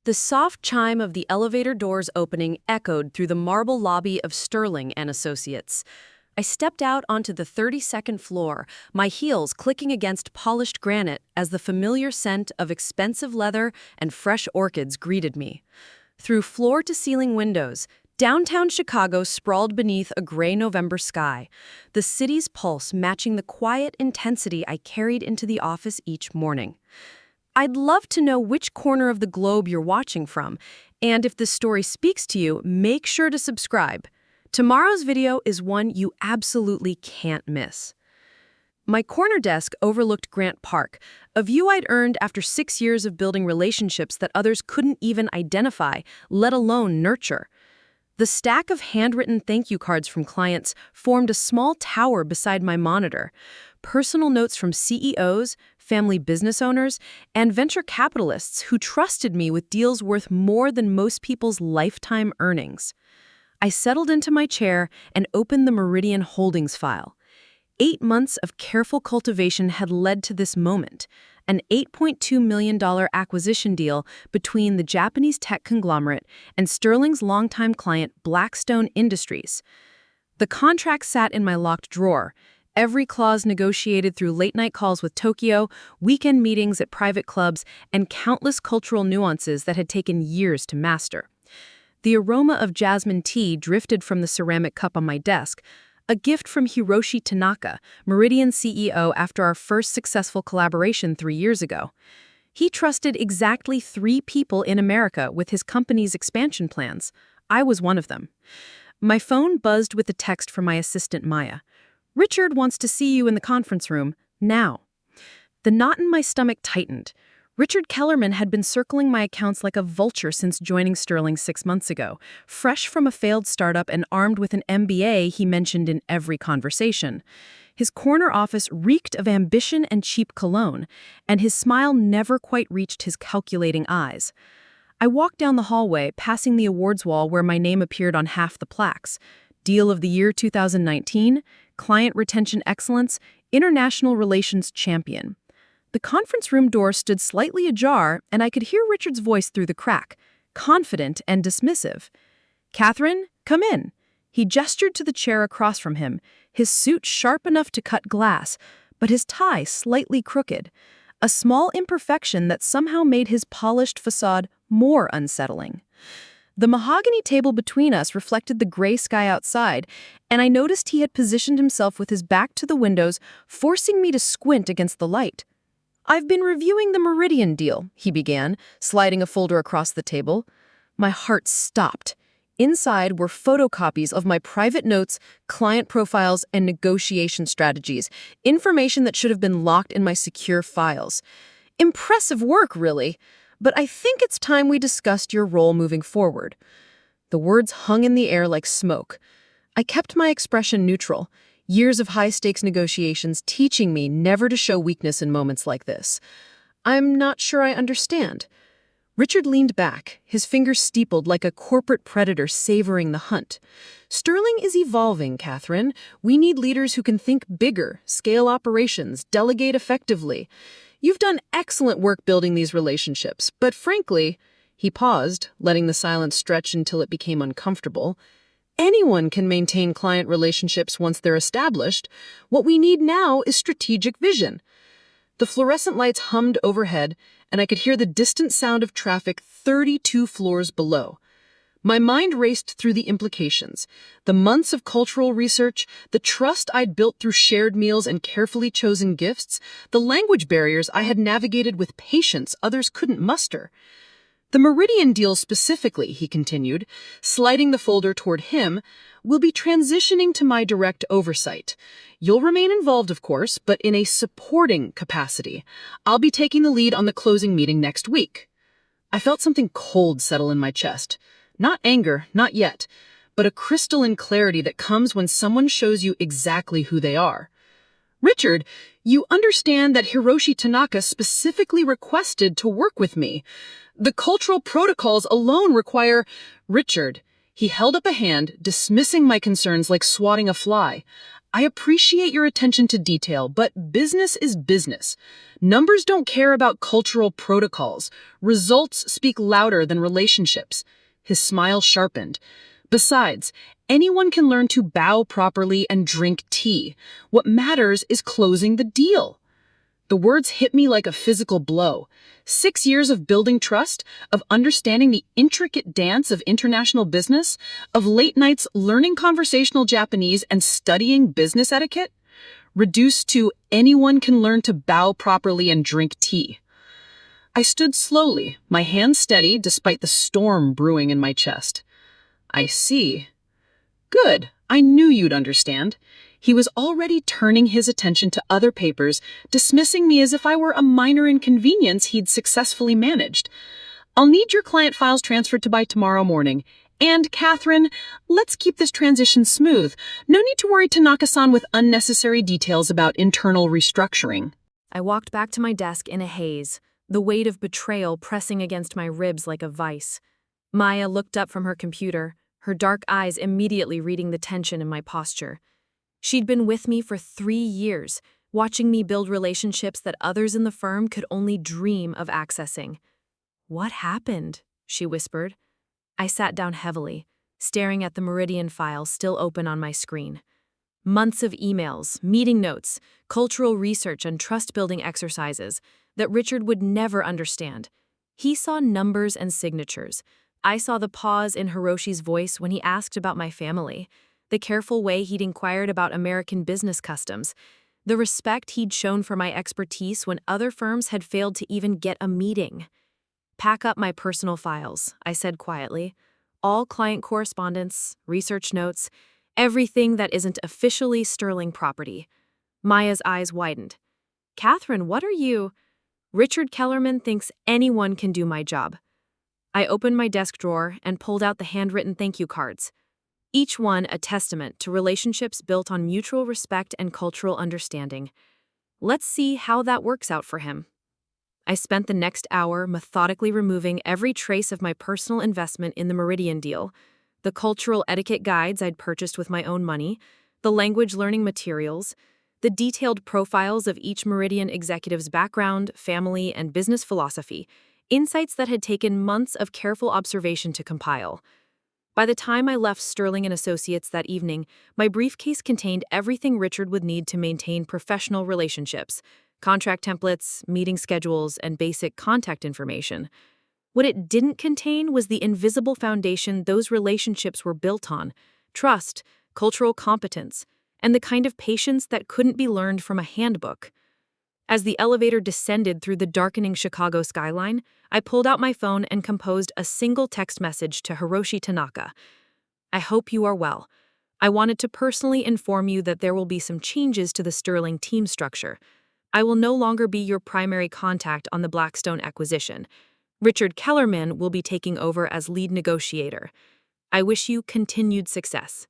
The soft chime of the elevator doors opening echoed through the marble lobby of Sterling and Associates. I stepped out onto the 32nd floor, my heels clicking against polished granite as the familiar scent of expensive leather and fresh orchids greeted me. Through floor-to-ceiling windows, downtown Chicago sprawled beneath a gray November sky, the city's pulse matching the quiet intensity I carried into the office each morning. I'd love to know which corner of the globe you're watching from, and if this story speaks to you, make sure to subscribe. Tomorrow's video is one you absolutely can't miss. My corner desk overlooked Grant Park, a view I'd earned after 6 years of building relationships that others couldn't even identify, let alone nurture. The stack of handwritten thank you cards from clients formed a small tower beside my monitor. Personal notes from CEOs, family business owners, and venture capitalists who trusted me with deals worth more than most people's lifetime earnings. I settled into my chair and opened the Meridian Holdings file. 8 months of careful cultivation had led to this moment, an $8.2 million acquisition deal between the Japanese tech conglomerate and Sterling's longtime client Blackstone Industries. The contract sat in my locked drawer, every clause negotiated through late-night calls with Tokyo, weekend meetings at private clubs, and countless cultural nuances that had taken years to master. The aroma of jasmine tea drifted from the ceramic cup on my desk, a gift from Hiroshi Tanaka, Meridian CEO after our first successful collaboration 3 years ago. He trusted exactly 3 people in America with his company's expansion plans. I was one of them. My phone buzzed with a text from my assistant Maya. "Richard wants to see you in the conference room, now." The knot in my stomach tightened. Richard Kellerman had been circling my accounts like a vulture since joining Sterling 6 months ago, fresh from a failed startup and armed with an MBA he mentioned in every conversation. His corner office reeked of ambition and cheap cologne, and his smile never quite reached his calculating eyes. I walked down the hallway, passing the awards wall where my name appeared on half the plaques. Deal of the Year 2019, Client Retention Excellence, International Relations Champion. The conference room door stood slightly ajar, and I could hear Richard's voice through the crack, confident and dismissive. "Catherine, come in." He gestured to the chair across from him, his suit sharp enough to cut glass, but his tie slightly crooked, a small imperfection that somehow made his polished facade more unsettling. The mahogany table between us reflected the gray sky outside, and I noticed he had positioned himself with his back to the windows, forcing me to squint against the light. "I've been reviewing the Meridian deal," he began, sliding a folder across the table. My heart stopped. Inside were photocopies of my private notes, client profiles, and negotiation strategies, information that should have been locked in my secure files. Impressive work, really, but I think it's time we discussed your role moving forward. The words hung in the air like smoke. I kept my expression neutral. Years of high-stakes negotiations teaching me never to show weakness in moments like this. "I'm not sure I understand." Richard leaned back, his fingers steepled like a corporate predator savoring the hunt. "Sterling is evolving, Catherine. We need leaders who can think bigger, scale operations, delegate effectively. You've done excellent work building these relationships, but frankly," he paused, letting the silence stretch until it became uncomfortable, "anyone can maintain client relationships once they're established. What we need now is strategic vision." The fluorescent lights hummed overhead, and I could hear the distant sound of traffic 32 floors below. My mind raced through the implications. The months of cultural research, the trust I'd built through shared meals and carefully chosen gifts, the language barriers I had navigated with patience others couldn't muster. "The Meridian deal specifically," he continued, sliding the folder toward him, "will be transitioning to my direct oversight. You'll remain involved, of course, but in a supporting capacity. I'll be taking the lead on the closing meeting next week." I felt something cold settle in my chest. Not anger, not yet, but a crystalline clarity that comes when someone shows you exactly who they are. "Richard, you understand that Hiroshi Tanaka specifically requested to work with me. The cultural protocols alone require—" "Richard," He held up a hand, dismissing my concerns like swatting a fly. I appreciate your attention to detail, but business is business. Numbers don't care about cultural protocols. Results speak louder than relationships. His smile sharpened. Besides, anyone can learn to bow properly and drink tea. What matters is closing the deal. The words hit me like a physical blow. 6 years of building trust, of understanding the intricate dance of international business, of late nights learning conversational Japanese and studying business etiquette, reduced to anyone can learn to bow properly and drink tea. I stood slowly, my hands steady despite the storm brewing in my chest. I see. Good. I knew you'd understand. He was already turning his attention to other papers, dismissing me as if I were a minor inconvenience he'd successfully managed. I'll need your client files transferred to by tomorrow morning. And, Catherine, let's keep this transition smooth. No need to worry Tanaka-san with unnecessary details about internal restructuring. I walked back to my desk in a haze, the weight of betrayal pressing against my ribs like a vice. Maya looked up from her computer, her dark eyes immediately reading the tension in my posture. She'd been with me for 3 years, watching me build relationships that others in the firm could only dream of accessing. "What happened?" she whispered. I sat down heavily, staring at the Meridian file still open on my screen. Months of emails, meeting notes, cultural research, and trust-building exercises that Richard would never understand. He saw numbers and signatures. I saw the pause in Hiroshi's voice when he asked about my family, the careful way he'd inquired about American business customs, the respect he'd shown for my expertise when other firms had failed to even get a meeting. "Pack up my personal files," I said quietly. "All client correspondence, research notes, everything that isn't officially Sterling property." Maya's eyes widened. "Catherine, what are you?" "Richard Kellerman thinks anyone can do my job." I opened my desk drawer and pulled out the handwritten thank you cards, each one a testament to relationships built on mutual respect and cultural understanding. Let's see how that works out for him. I spent the next hour methodically removing every trace of my personal investment in the Meridian deal, the cultural etiquette guides I'd purchased with my own money, the language learning materials, the detailed profiles of each Meridian executive's background, family, and business philosophy, insights that had taken months of careful observation to compile. By the time I left Sterling & Associates that evening, my briefcase contained everything Richard would need to maintain professional relationships: contract templates, meeting schedules, and basic contact information. What it didn't contain was the invisible foundation those relationships were built on: trust, cultural competence, and the kind of patience that couldn't be learned from a handbook. As the elevator descended through the darkening Chicago skyline, I pulled out my phone and composed a single text message to Hiroshi Tanaka. "I hope you are well. I wanted to personally inform you that there will be some changes to the Sterling team structure. I will no longer be your primary contact on the Blackstone acquisition. Richard Kellerman will be taking over as lead negotiator. I wish you continued success."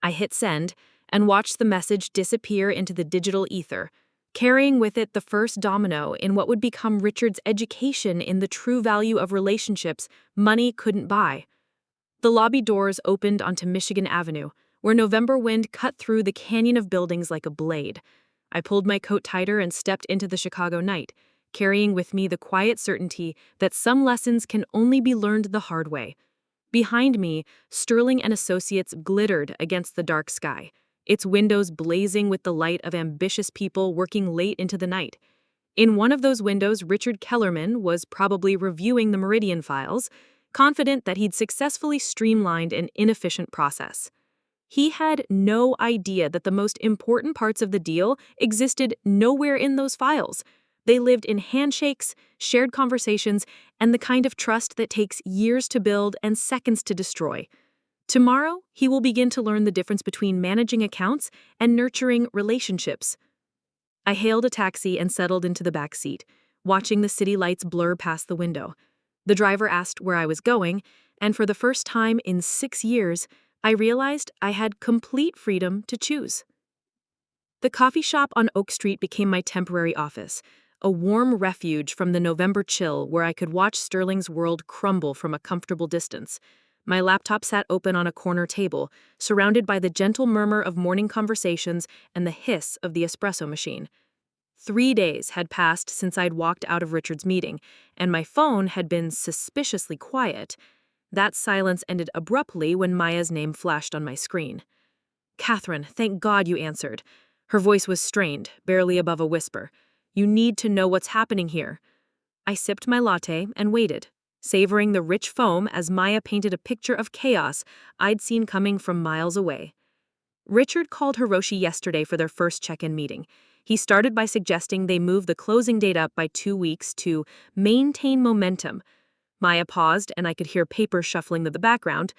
I hit send and watched the message disappear into the digital ether, carrying with it the first domino in what would become Richard's education in the true value of relationships money couldn't buy. The lobby doors opened onto Michigan Avenue, where November wind cut through the canyon of buildings like a blade. I pulled my coat tighter and stepped into the Chicago night, carrying with me the quiet certainty that some lessons can only be learned the hard way. Behind me, Sterling & Associates glittered against the dark sky, its windows blazing with the light of ambitious people working late into the night. In one of those windows, Richard Kellerman was probably reviewing the Meridian files, confident that he'd successfully streamlined an inefficient process. He had no idea that the most important parts of the deal existed nowhere in those files. They lived in handshakes, shared conversations, and the kind of trust that takes years to build and seconds to destroy. Tomorrow, he will begin to learn the difference between managing accounts and nurturing relationships. I hailed a taxi and settled into the back seat, watching the city lights blur past the window. The driver asked where I was going, and for the first time in 6 years, I realized I had complete freedom to choose. The coffee shop on Oak Street became my temporary office, a warm refuge from the November chill where I could watch Sterling's world crumble from a comfortable distance. My laptop sat open on a corner table, surrounded by the gentle murmur of morning conversations and the hiss of the espresso machine. 3 days had passed since I'd walked out of Richard's meeting, and my phone had been suspiciously quiet. That silence ended abruptly when Maya's name flashed on my screen. "Catherine, thank God you answered." Her voice was strained, barely above a whisper. "You need to know what's happening here." I sipped my latte and waited, savoring the rich foam as Maya painted a picture of chaos I'd seen coming from miles away. Richard called Hiroshi yesterday for their first check-in meeting. He started by suggesting they move the closing date up by 2 weeks to maintain momentum. Maya paused, and I could hear papers shuffling in the background.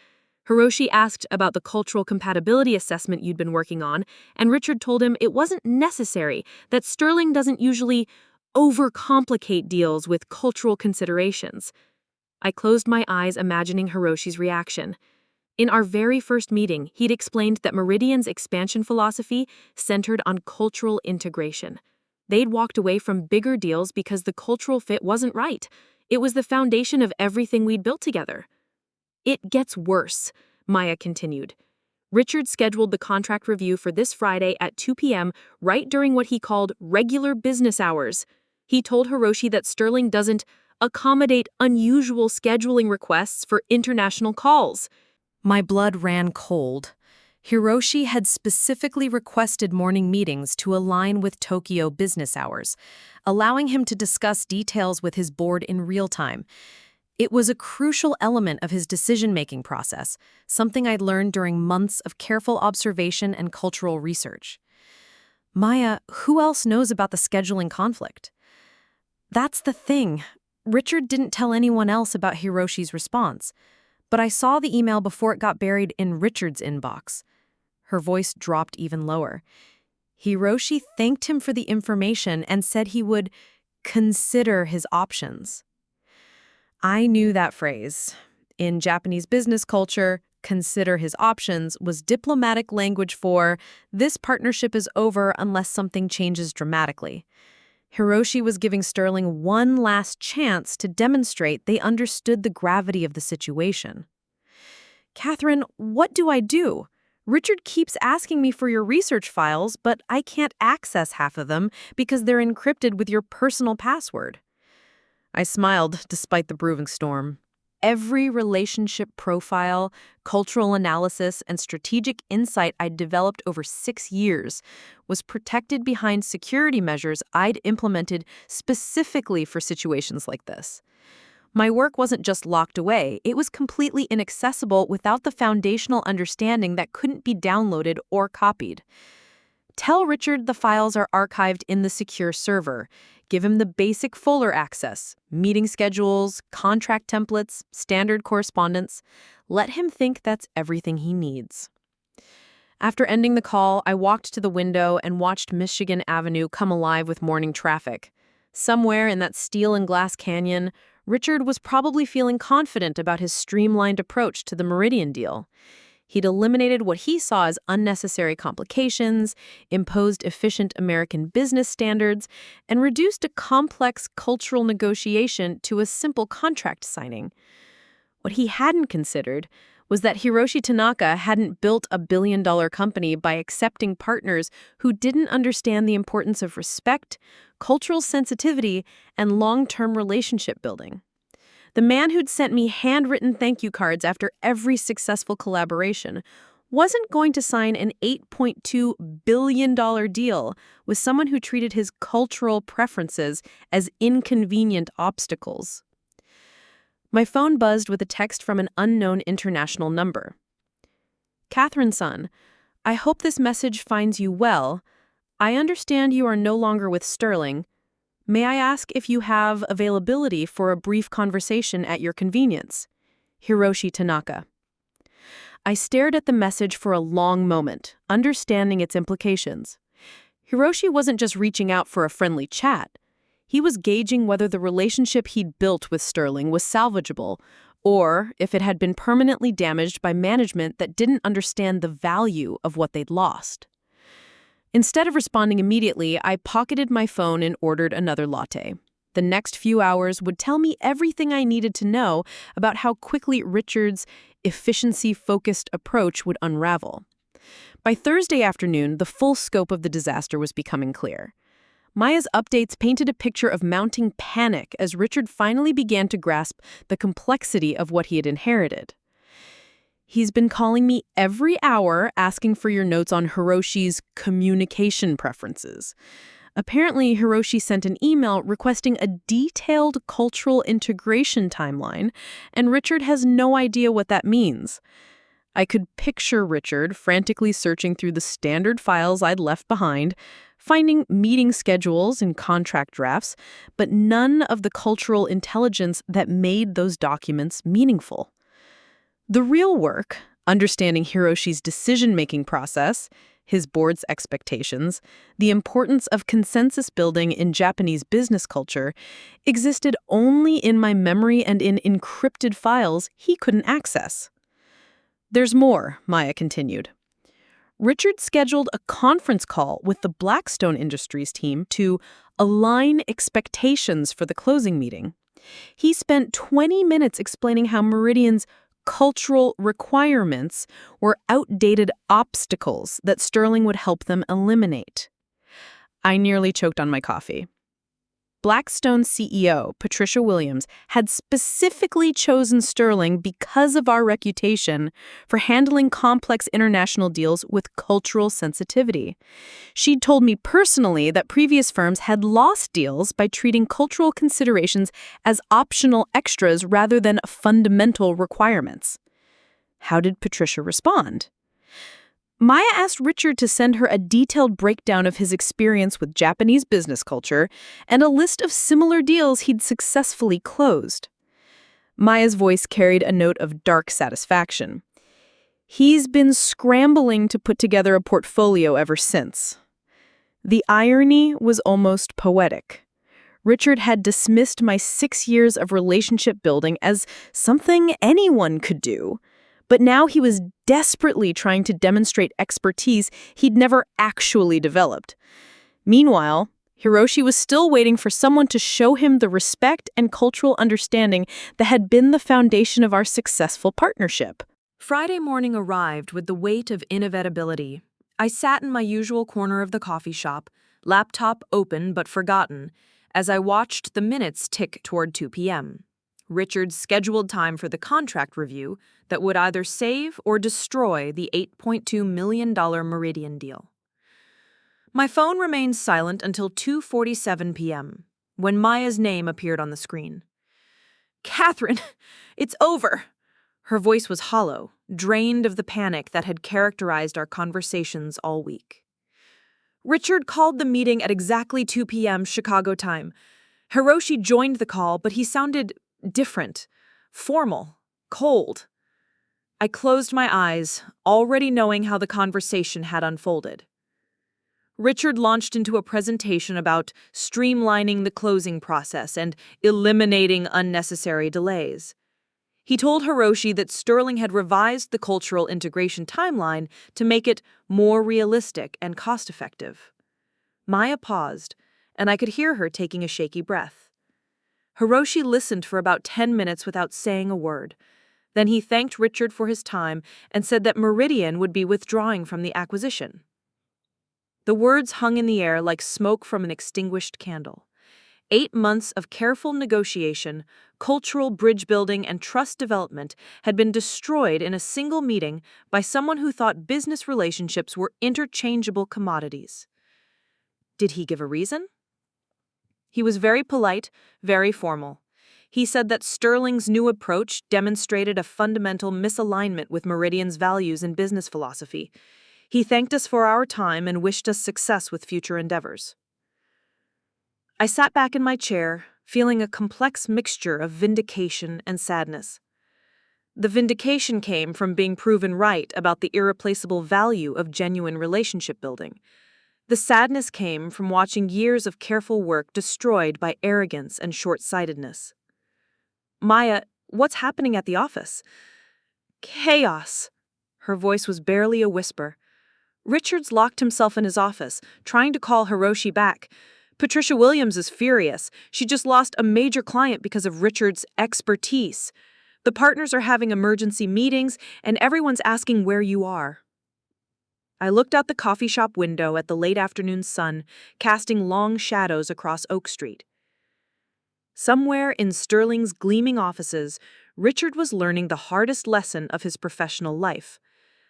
Hiroshi asked about the cultural compatibility assessment you'd been working on, and Richard told him it wasn't necessary, that Sterling doesn't usually overcomplicate deals with cultural considerations. I closed my eyes, imagining Hiroshi's reaction. In our very first meeting, he'd explained that Meridian's expansion philosophy centered on cultural integration. They'd walked away from bigger deals because the cultural fit wasn't right. It was the foundation of everything we'd built together. "It gets worse," Maya continued. Richard scheduled the contract review for this Friday at 2 p.m., right during what he called regular business hours. He told Hiroshi that Sterling doesn't accommodate unusual scheduling requests for international calls. My blood ran cold. Hiroshi had specifically requested morning meetings to align with Tokyo business hours, allowing him to discuss details with his board in real time. It was a crucial element of his decision-making process, something I'd learned during months of careful observation and cultural research. "Maya, who else knows about the scheduling conflict?" "That's the thing. Richard didn't tell anyone else about Hiroshi's response, but I saw the email before it got buried in Richard's inbox." Her voice dropped even lower. "Hiroshi thanked him for the information and said he would consider his options." I knew that phrase. In Japanese business culture, "consider his options" was diplomatic language for "this partnership is over unless something changes dramatically." Hiroshi was giving Sterling one last chance to demonstrate they understood the gravity of the situation. "Catherine, what do I do? Richard keeps asking me for your research files, but I can't access half of them because they're encrypted with your personal password." I smiled despite the brewing storm. Every relationship profile, cultural analysis, and strategic insight I'd developed over 6 years was protected behind security measures I'd implemented specifically for situations like this. My work wasn't just locked away, it was completely inaccessible without the foundational understanding that couldn't be downloaded or copied. "Tell Richard the files are archived in the secure server. Give him the basic folder access, meeting schedules, contract templates, standard correspondence. Let him think that's everything he needs." After ending the call, I walked to the window and watched Michigan Avenue come alive with morning traffic. Somewhere in that steel and glass canyon, Richard was probably feeling confident about his streamlined approach to the Meridian deal. He'd eliminated what he saw as unnecessary complications, imposed efficient American business standards, and reduced a complex cultural negotiation to a simple contract signing. What he hadn't considered was that Hiroshi Tanaka hadn't built a billion-dollar company by accepting partners who didn't understand the importance of respect, cultural sensitivity, and long-term relationship building. The man who'd sent me handwritten thank you cards after every successful collaboration wasn't going to sign an $8.2 billion deal with someone who treated his cultural preferences as inconvenient obstacles. My phone buzzed with a text from an unknown international number. "Catherine Son, I hope this message finds you well. I understand you are no longer with Sterling. May I ask if you have availability for a brief conversation at your convenience? Hiroshi Tanaka." I stared at the message for a long moment, understanding its implications. Hiroshi wasn't just reaching out for a friendly chat. He was gauging whether the relationship he'd built with Sterling was salvageable, or if it had been permanently damaged by management that didn't understand the value of what they'd lost. Instead of responding immediately, I pocketed my phone and ordered another latte. The next few hours would tell me everything I needed to know about how quickly Richard's efficiency-focused approach would unravel. By Thursday afternoon, the full scope of the disaster was becoming clear. Maya's updates painted a picture of mounting panic as Richard finally began to grasp the complexity of what he had inherited. He's been calling me every hour asking for your notes on Hiroshi's communication preferences. Apparently, Hiroshi sent an email requesting a detailed cultural integration timeline, and Richard has no idea what that means. I could picture Richard frantically searching through the standard files I'd left behind, finding meeting schedules and contract drafts, but none of the cultural intelligence that made those documents meaningful. The real work, understanding Hiroshi's decision-making process, his board's expectations, the importance of consensus building in Japanese business culture, existed only in my memory and in encrypted files he couldn't access. There's more, Maya continued. Richard scheduled a conference call with the Blackstone Industries team to align expectations for the closing meeting. He spent 20 minutes explaining how Meridian's cultural requirements were outdated obstacles that Sterling would help them eliminate. I nearly choked on my coffee. Blackstone's CEO, Patricia Williams, had specifically chosen Sterling because of our reputation for handling complex international deals with cultural sensitivity. She'd told me personally that previous firms had lost deals by treating cultural considerations as optional extras rather than fundamental requirements. How did Patricia respond? Maya asked Richard to send her a detailed breakdown of his experience with Japanese business culture and a list of similar deals he'd successfully closed. Maya's voice carried a note of dark satisfaction. He's been scrambling to put together a portfolio ever since. The irony was almost poetic. Richard had dismissed my 6 years of relationship building as something anyone could do. But now he was desperately trying to demonstrate expertise he'd never actually developed. Meanwhile, Hiroshi was still waiting for someone to show him the respect and cultural understanding that had been the foundation of our successful partnership. Friday morning arrived with the weight of inevitability. I sat in my usual corner of the coffee shop, laptop open but forgotten, as I watched the minutes tick toward 2 p.m. Richard's scheduled time for the contract review that would either save or destroy the $8.2 million Meridian deal. My phone remained silent until 2:47 p.m., when Maya's name appeared on the screen. "Catherine, it's over!" Her voice was hollow, drained of the panic that had characterized our conversations all week. Richard called the meeting at exactly 2 p.m. Chicago time. Hiroshi joined the call, but he sounded different, formal, cold. I closed my eyes, already knowing how the conversation had unfolded. Richard launched into a presentation about streamlining the closing process and eliminating unnecessary delays. He told Hiroshi that Sterling had revised the cultural integration timeline to make it more realistic and cost-effective. Maya paused, and I could hear her taking a shaky breath. Hiroshi listened for about 10 minutes without saying a word. Then he thanked Richard for his time and said that Meridian would be withdrawing from the acquisition. The words hung in the air like smoke from an extinguished candle. 8 months of careful negotiation, cultural bridge building, and trust development had been destroyed in a single meeting by someone who thought business relationships were interchangeable commodities. Did he give a reason? He was very polite, very formal. He said that Sterling's new approach demonstrated a fundamental misalignment with Meridian's values and business philosophy. He thanked us for our time and wished us success with future endeavors. I sat back in my chair, feeling a complex mixture of vindication and sadness. The vindication came from being proven right about the irreplaceable value of genuine relationship building. The sadness came from watching years of careful work destroyed by arrogance and short-sightedness. "Maya, what's happening at the office?" "Chaos." Her voice was barely a whisper. Richards locked himself in his office, trying to call Hiroshi back. Patricia Williams is furious. She just lost a major client because of Richard's expertise. The partners are having emergency meetings, and everyone's asking where you are. I looked out the coffee shop window at the late afternoon sun, casting long shadows across Oak Street. Somewhere in Sterling's gleaming offices, Richard was learning the hardest lesson of his professional life.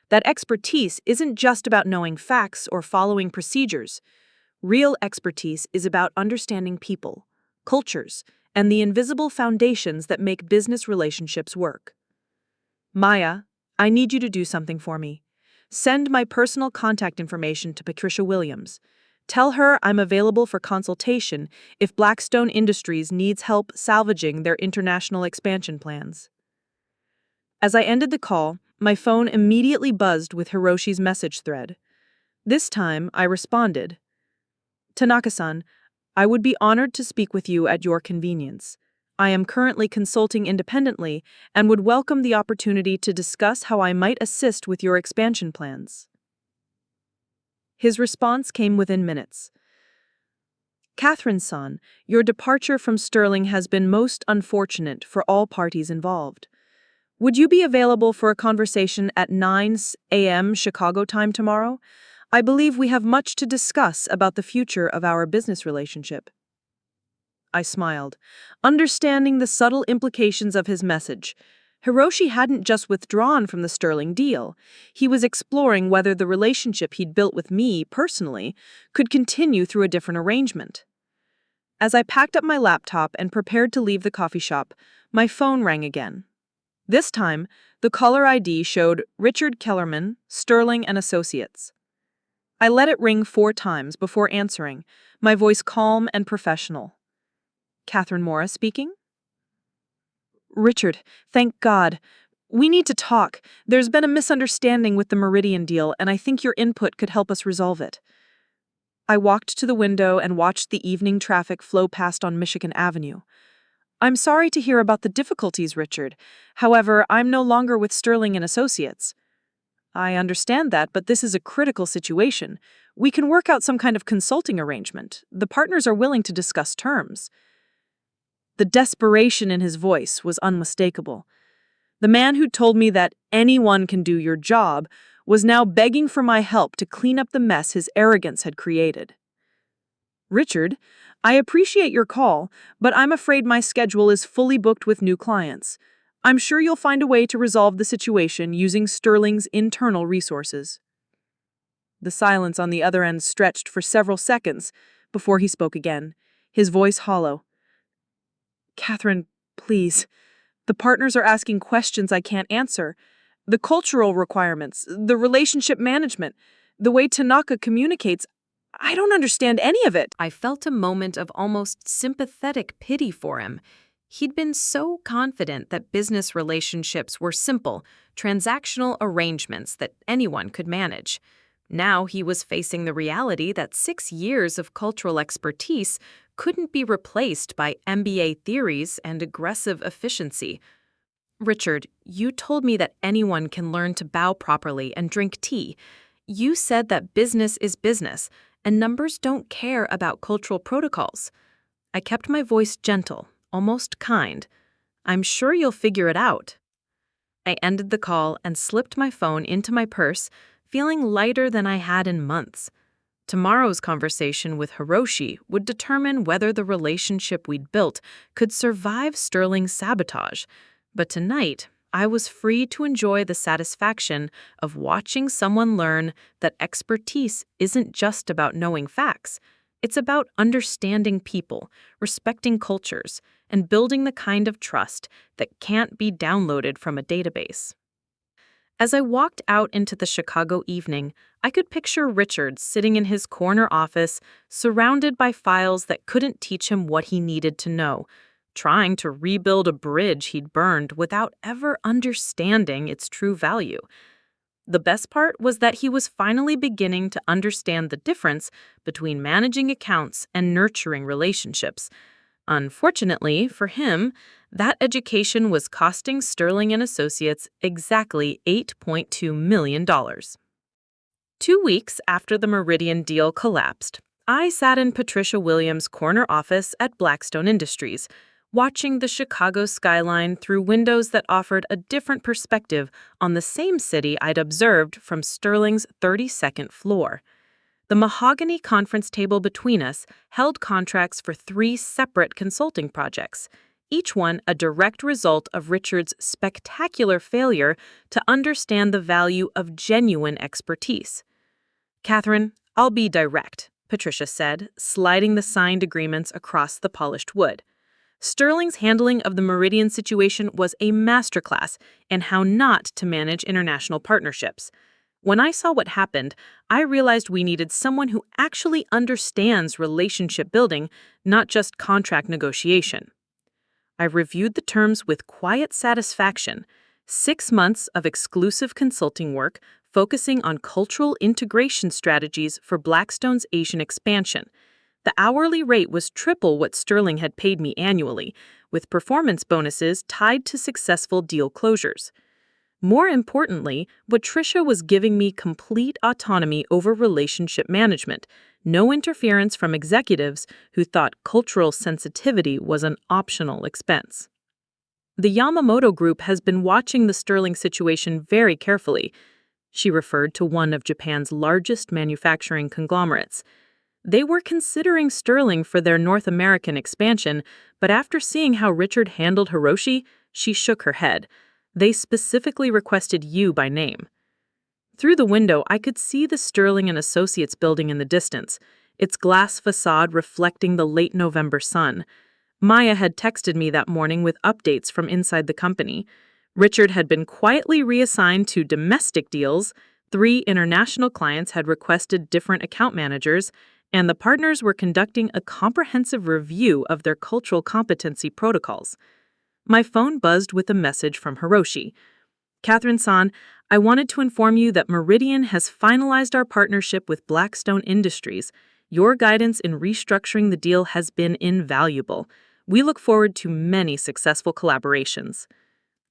That expertise isn't just about knowing facts or following procedures. Real expertise is about understanding people, cultures, and the invisible foundations that make business relationships work. Maya, I need you to do something for me. Send my personal contact information to Patricia Williams. Tell her I'm available for consultation if Blackstone Industries needs help salvaging their international expansion plans. As I ended the call, my phone immediately buzzed with Hiroshi's message thread. This time, I responded, Tanaka-san, I would be honored to speak with you at your convenience. I am currently consulting independently and would welcome the opportunity to discuss how I might assist with your expansion plans. His response came within minutes. Catherine-san, your departure from Sterling has been most unfortunate for all parties involved. Would you be available for a conversation at 9 a.m. Chicago time tomorrow? I believe we have much to discuss about the future of our business relationship. I smiled, understanding the subtle implications of his message. Hiroshi hadn't just withdrawn from the Sterling deal. He was exploring whether the relationship he'd built with me, personally, could continue through a different arrangement. As I packed up my laptop and prepared to leave the coffee shop, my phone rang again. This time, the caller ID showed Richard Kellerman, Sterling and Associates. I let it ring 4 times before answering, my voice calm and professional. Catherine Mora speaking? Richard, thank God. We need to talk. There's been a misunderstanding with the Meridian deal, and I think your input could help us resolve it. I walked to the window and watched the evening traffic flow past on Michigan Avenue. I'm sorry to hear about the difficulties, Richard. However, I'm no longer with Sterling and Associates. I understand that, but this is a critical situation. We can work out some kind of consulting arrangement. The partners are willing to discuss terms. The desperation in his voice was unmistakable. The man who told me that anyone can do your job was now begging for my help to clean up the mess his arrogance had created. Richard, I appreciate your call, but I'm afraid my schedule is fully booked with new clients. I'm sure you'll find a way to resolve the situation using Sterling's internal resources. The silence on the other end stretched for several seconds before he spoke again, his voice hollow. Catherine, please. The partners are asking questions I can't answer. The cultural requirements, the relationship management, the way Tanaka communicates, I don't understand any of it. I felt a moment of almost sympathetic pity for him. He'd been so confident that business relationships were simple, transactional arrangements that anyone could manage. Now he was facing the reality that 6 years of cultural expertise couldn't be replaced by MBA theories and aggressive efficiency. Richard, you told me that anyone can learn to bow properly and drink tea. You said that business is business, and numbers don't care about cultural protocols. I kept my voice gentle, almost kind. I'm sure you'll figure it out. I ended the call and slipped my phone into my purse, feeling lighter than I had in months. Tomorrow's conversation with Hiroshi would determine whether the relationship we'd built could survive Sterling's sabotage. But tonight, I was free to enjoy the satisfaction of watching someone learn that expertise isn't just about knowing facts. It's about understanding people, respecting cultures, and building the kind of trust that can't be downloaded from a database. As I walked out into the Chicago evening, I could picture Richard sitting in his corner office, surrounded by files that couldn't teach him what he needed to know, trying to rebuild a bridge he'd burned without ever understanding its true value. The best part was that he was finally beginning to understand the difference between managing accounts and nurturing relationships. Unfortunately for him, that education was costing Sterling and Associates exactly $8.2 million. 2 weeks after the Meridian deal collapsed, I sat in Patricia Williams' corner office at Blackstone Industries, watching the Chicago skyline through windows that offered a different perspective on the same city I'd observed from Sterling's 32nd floor. The mahogany conference table between us held contracts for 3 separate consulting projects, each one a direct result of Richard's spectacular failure to understand the value of genuine expertise. "Catherine, I'll be direct," Patricia said, sliding the signed agreements across the polished wood. Sterling's handling of the Meridian situation was a masterclass in how not to manage international partnerships. When I saw what happened, I realized we needed someone who actually understands relationship building, not just contract negotiation. I reviewed the terms with quiet satisfaction. 6 months of exclusive consulting work focusing on cultural integration strategies for Blackstone's Asian expansion. The hourly rate was triple what Sterling had paid me annually, with performance bonuses tied to successful deal closures. More importantly, Patricia was giving me complete autonomy over relationship management, no interference from executives who thought cultural sensitivity was an optional expense. "The Yamamoto Group has been watching the Sterling situation very carefully." She referred to one of Japan's largest manufacturing conglomerates. "They were considering Sterling for their North American expansion, but after seeing how Richard handled Hiroshi, she shook her head. They specifically requested you by name." Through the window, I could see the Sterling and Associates building in the distance, its glass facade reflecting the late November sun. Maya had texted me that morning with updates from inside the company. Richard had been quietly reassigned to domestic deals, 3 international clients had requested different account managers, and the partners were conducting a comprehensive review of their cultural competency protocols. My phone buzzed with a message from Hiroshi. "Catherine-san, I wanted to inform you that Meridian has finalized our partnership with Blackstone Industries. Your guidance in restructuring the deal has been invaluable. We look forward to many successful collaborations."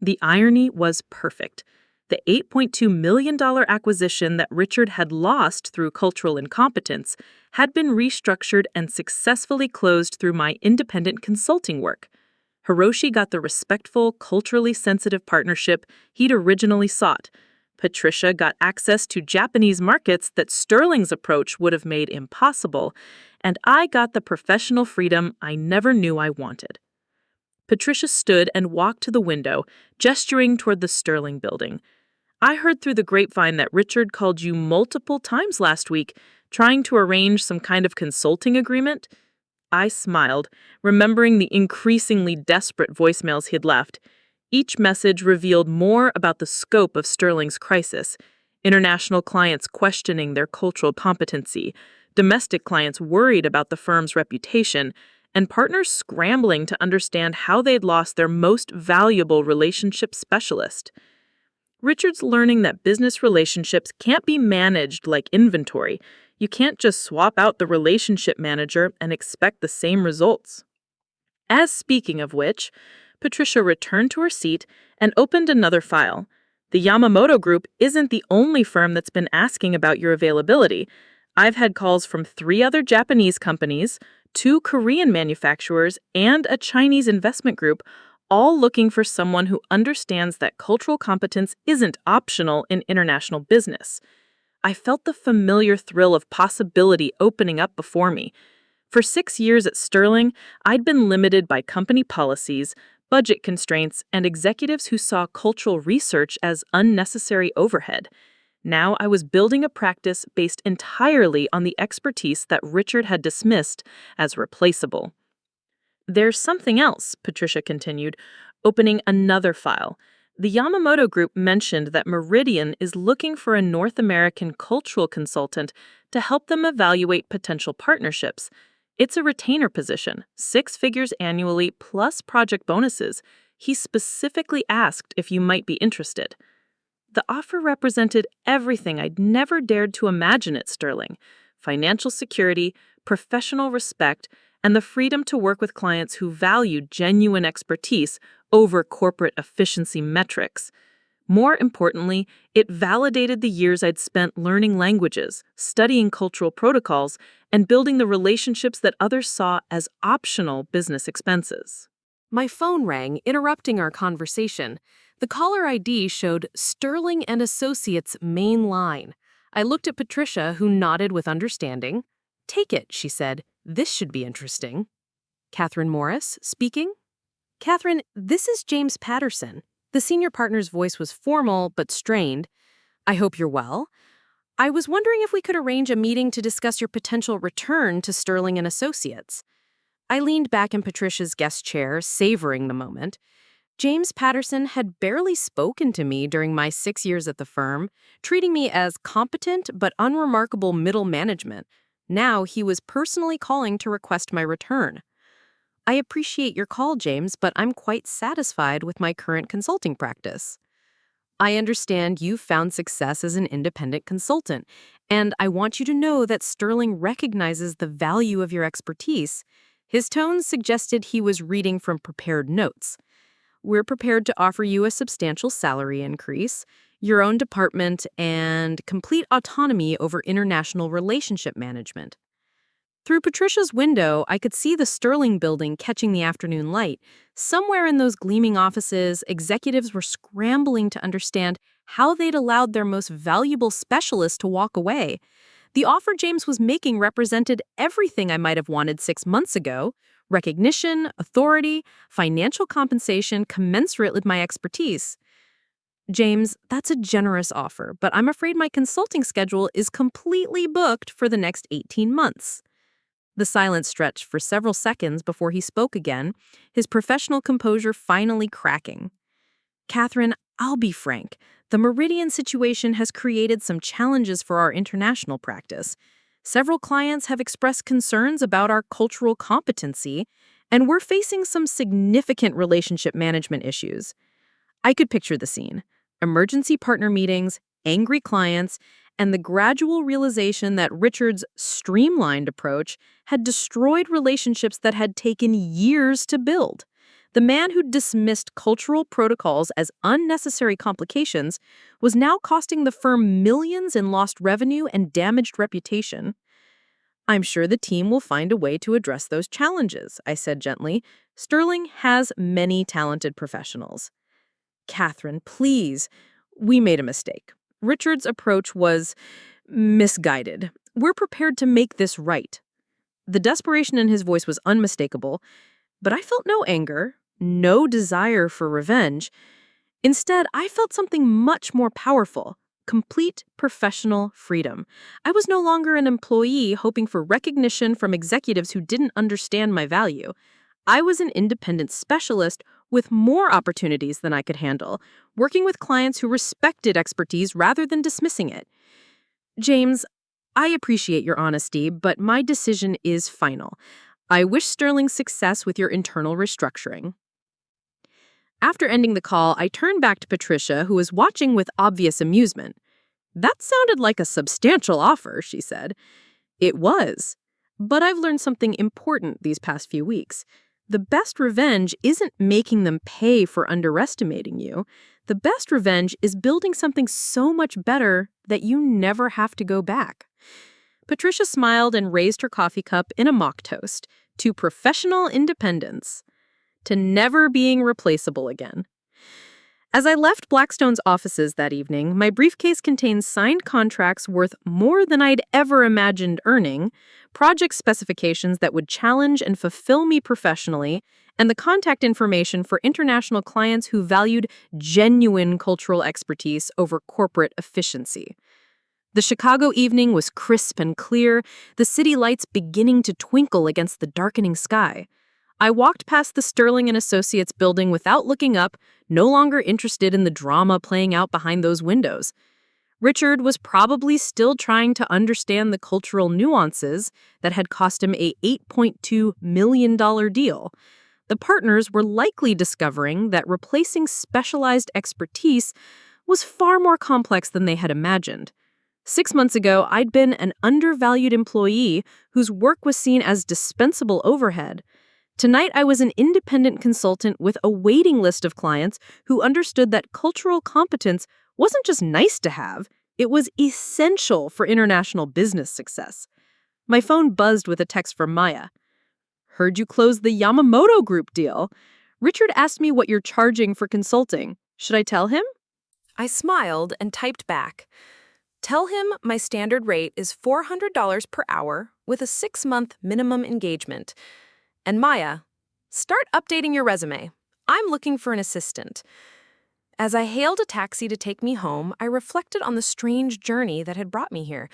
The irony was perfect. The $8.2 million acquisition that Richard had lost through cultural incompetence had been restructured and successfully closed through my independent consulting work. Hiroshi got the respectful, culturally sensitive partnership he'd originally sought. Patricia got access to Japanese markets that Sterling's approach would have made impossible, and I got the professional freedom I never knew I wanted. Patricia stood and walked to the window, gesturing toward the Sterling building. "I heard through the grapevine that Richard called you multiple times last week, trying to arrange some kind of consulting agreement." I smiled, remembering the increasingly desperate voicemails he'd left. Each message revealed more about the scope of Sterling's crisis: international clients questioning their cultural competency, domestic clients worried about the firm's reputation, and partners scrambling to understand how they'd lost their most valuable relationship specialist. Richard's learning that business relationships can't be managed like inventory. You can't just swap out the relationship manager and expect the same results. Speaking of which, Patricia returned to her seat and opened another file. "The Yamamoto Group isn't the only firm that's been asking about your availability. I've had calls from 3 other Japanese companies, 2 Korean manufacturers, and a Chinese investment group, all looking for someone who understands that cultural competence isn't optional in international business." I felt the familiar thrill of possibility opening up before me. For 6 years at Sterling, I'd been limited by company policies, budget constraints, and executives who saw cultural research as unnecessary overhead. Now I was building a practice based entirely on the expertise that Richard had dismissed as replaceable. "There's something else," Patricia continued, opening another file. "The Yamamoto Group mentioned that Meridian is looking for a North American cultural consultant to help them evaluate potential partnerships. It's a retainer position, 6 figures annually plus project bonuses. He specifically asked if you might be interested." The offer represented everything I'd never dared to imagine at Sterling: financial security, professional respect, and the freedom to work with clients who valued genuine expertise over corporate efficiency metrics. More importantly, it validated the years I'd spent learning languages, studying cultural protocols, and building the relationships that others saw as optional business expenses. My phone rang, interrupting our conversation. The caller ID showed Sterling and Associates main line. I looked at Patricia, who nodded with understanding. "Take it," she said. "This should be interesting." Catherine Morris, speaking. "Catherine, this is James Patterson." The senior partner's voice was formal but strained. "I hope you're well. I was wondering if we could arrange a meeting to discuss your potential return to Sterling and Associates." I leaned back in Patricia's guest chair, savoring the moment. James Patterson had barely spoken to me during my 6 years at the firm, treating me as competent but unremarkable middle management. Now he was personally calling to request my return. "I appreciate your call, James, but I'm quite satisfied with my current consulting practice. I understand you've found success as an independent consultant, and I want you to know that Sterling recognizes the value of your expertise." His tone suggested he was reading from prepared notes. "We're prepared to offer you a substantial salary increase, your own department, and complete autonomy over international relationship management." Through Patricia's window, I could see the Sterling building catching the afternoon light. Somewhere in those gleaming offices, executives were scrambling to understand how they'd allowed their most valuable specialist to walk away. The offer James was making represented everything I might have wanted 6 months ago: recognition, authority, financial compensation commensurate with my expertise. "James, that's a generous offer, but I'm afraid my consulting schedule is completely booked for the next 18 months. The silence stretched for several seconds before he spoke again, his professional composure finally cracking. "Catherine, I'll be frank. The Meridian situation has created some challenges for our international practice. Several clients have expressed concerns about our cultural competency, and we're facing some significant relationship management issues." I could picture the scene: emergency partner meetings, angry clients, and the gradual realization that Richard's streamlined approach had destroyed relationships that had taken years to build. The man who dismissed cultural protocols as unnecessary complications was now costing the firm millions in lost revenue and damaged reputation. "I'm sure the team will find a way to address those challenges," I said gently. "Sterling has many talented professionals." "Catherine, please. We made a mistake. Richard's approach was misguided. We're prepared to make this right." The desperation in his voice was unmistakable, but I felt no anger, no desire for revenge. Instead, I felt something much more powerful: complete professional freedom. I was no longer an employee hoping for recognition from executives who didn't understand my value. I was an independent specialist with more opportunities than I could handle, working with clients who respected expertise rather than dismissing it. "James, I appreciate your honesty, but my decision is final. I wish Sterling success with your internal restructuring." After ending the call, I turned back to Patricia, who was watching with obvious amusement. "That sounded like a substantial offer," she said. "It was. But I've learned something important these past few weeks. The best revenge isn't making them pay for underestimating you. The best revenge is building something so much better that you never have to go back." Patricia smiled and raised her coffee cup in a mock toast to professional independence, to never being replaceable again. As I left Blackstone's offices that evening, my briefcase contained signed contracts worth more than I'd ever imagined earning, project specifications that would challenge and fulfill me professionally, and the contact information for international clients who valued genuine cultural expertise over corporate efficiency. The Chicago evening was crisp and clear, the city lights beginning to twinkle against the darkening sky. I walked past the Sterling and Associates building without looking up, no longer interested in the drama playing out behind those windows. Richard was probably still trying to understand the cultural nuances that had cost him a $8.2 million deal. The partners were likely discovering that replacing specialized expertise was far more complex than they had imagined. 6 months ago, I'd been an undervalued employee whose work was seen as dispensable overhead. Tonight, I was an independent consultant with a waiting list of clients who understood that cultural competence wasn't just nice to have, it was essential for international business success. My phone buzzed with a text from Maya. Heard you closed the Yamamoto Group deal. Richard asked me what you're charging for consulting. Should I tell him? I smiled and typed back. Tell him my standard rate is $400 per hour with a 6-month minimum engagement. And Maya, start updating your resume. I'm looking for an assistant. As I hailed a taxi to take me home, I reflected on the strange journey that had brought me here.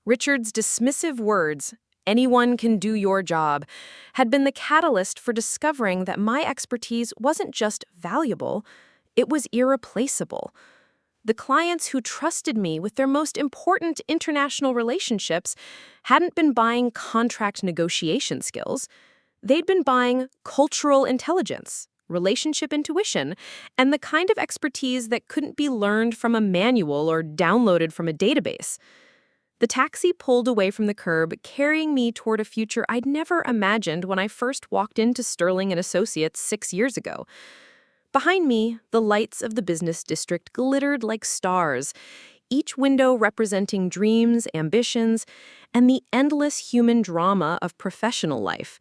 Richard's dismissive words, "Anyone can do your job," had been the catalyst for discovering that my expertise wasn't just valuable, it was irreplaceable. The clients who trusted me with their most important international relationships hadn't been buying contract negotiation skills. They'd been buying cultural intelligence, relationship intuition, and the kind of expertise that couldn't be learned from a manual or downloaded from a database. The taxi pulled away from the curb, carrying me toward a future I'd never imagined when I first walked into Sterling & Associates 6 years ago. Behind me, the lights of the business district glittered like stars, each window representing dreams, ambitions, and the endless human drama of professional life.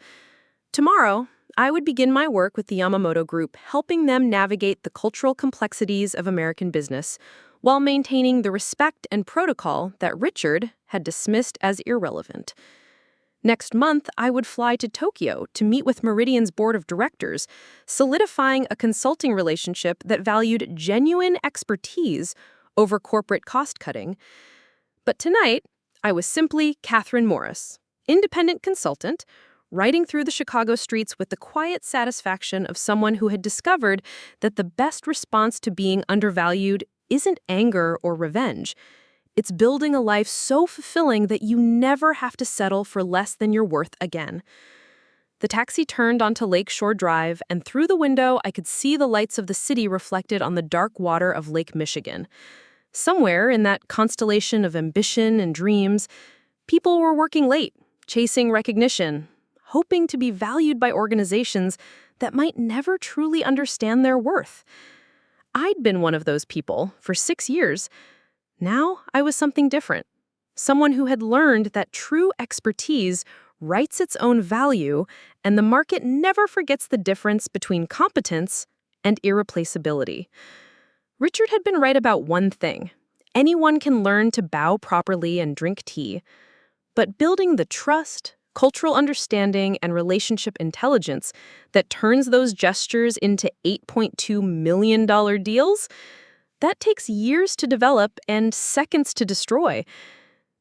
Tomorrow, I would begin my work with the Yamamoto Group, helping them navigate the cultural complexities of American business, while maintaining the respect and protocol that Richard had dismissed as irrelevant. Next month, I would fly to Tokyo to meet with Meridian's board of directors, solidifying a consulting relationship that valued genuine expertise over corporate cost-cutting. But tonight, I was simply Catherine Morris, independent consultant, riding through the Chicago streets with the quiet satisfaction of someone who had discovered that the best response to being undervalued isn't anger or revenge. It's building a life so fulfilling that you never have to settle for less than you're worth again. The taxi turned onto Lakeshore Drive, and through the window I could see the lights of the city reflected on the dark water of Lake Michigan. Somewhere in that constellation of ambition and dreams, people were working late, chasing recognition, hoping to be valued by organizations that might never truly understand their worth. I'd been one of those people for 6 years. Now I was something different, someone who had learned that true expertise writes its own value, and the market never forgets the difference between competence and irreplaceability. Richard had been right about one thing. Anyone can learn to bow properly and drink tea. But building the trust, cultural understanding, and relationship intelligence that turns those gestures into $8.2 million deals, that takes years to develop and seconds to destroy.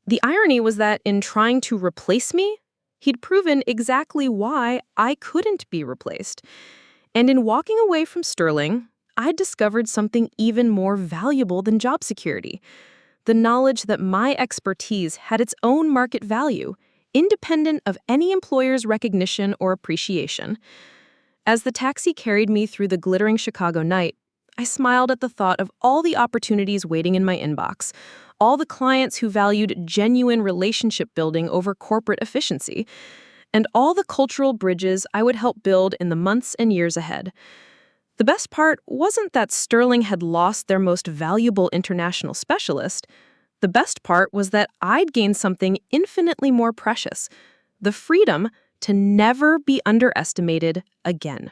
The irony was that in trying to replace me, he'd proven exactly why I couldn't be replaced. And in walking away from Sterling, I discovered something even more valuable than job security: the knowledge that my expertise had its own market value, independent of any employer's recognition or appreciation. As the taxi carried me through the glittering Chicago night, I smiled at the thought of all the opportunities waiting in my inbox, all the clients who valued genuine relationship building over corporate efficiency, and all the cultural bridges I would help build in the months and years ahead. The best part wasn't that Sterling had lost their most valuable international specialist. The best part was that I'd gained something infinitely more precious: the freedom to never be underestimated again.